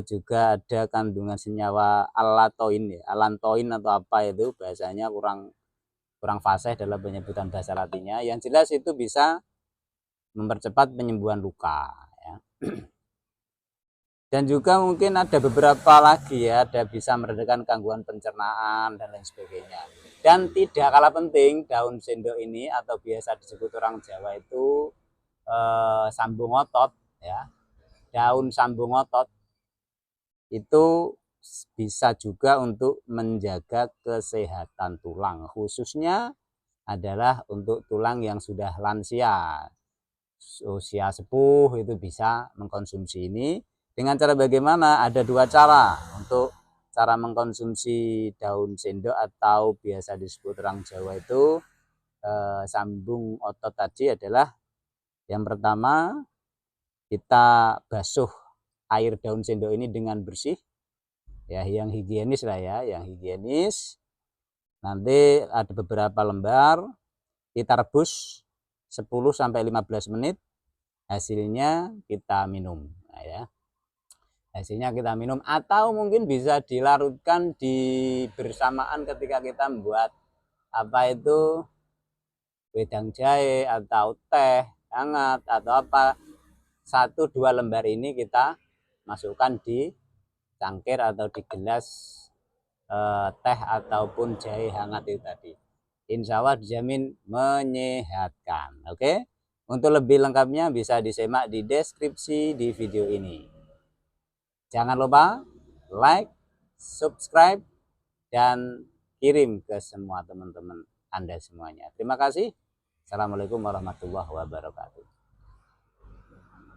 juga ada kandungan senyawa allantoin ya, allantoin atau apa itu bahasanya kurang fasih dalam penyebutan bahasa latinnya. Yang jelas itu bisa mempercepat penyembuhan luka ya. Dan juga mungkin ada beberapa lagi ya, ada bisa meredakan gangguan pencernaan dan lain sebagainya. Dan tidak kalah penting, daun sendok ini atau biasa disebut orang Jawa itu sambung otot ya. Daun sambung otot itu bisa juga untuk menjaga kesehatan tulang, khususnya adalah untuk tulang yang sudah lansia, usia sepuh itu bisa mengkonsumsi ini. Dengan cara bagaimana? Ada dua cara untuk cara mengkonsumsi daun sendok atau biasa disebut orang Jawa itu sambung otot tadi adalah yang pertama, kita basuh air daun sendok ini dengan bersih ya, yang higienis lah ya, yang higienis. Nanti ada beberapa lembar, kita rebus 10-15 menit, hasilnya kita minum nah, ya. Hasilnya kita minum, atau mungkin bisa dilarutkan di bersamaan ketika kita membuat apa itu wedang jahe atau teh hangat atau apa. 1-2 lembar ini kita masukkan di cangkir atau di gelas teh ataupun jahe hangat itu tadi. Insya Allah dijamin menyehatkan. Oke, untuk lebih lengkapnya bisa disimak di deskripsi di video ini. Jangan lupa like, subscribe, dan kirim ke semua teman-teman Anda semuanya. Terima kasih. Assalamualaikum warahmatullahi wabarakatuh.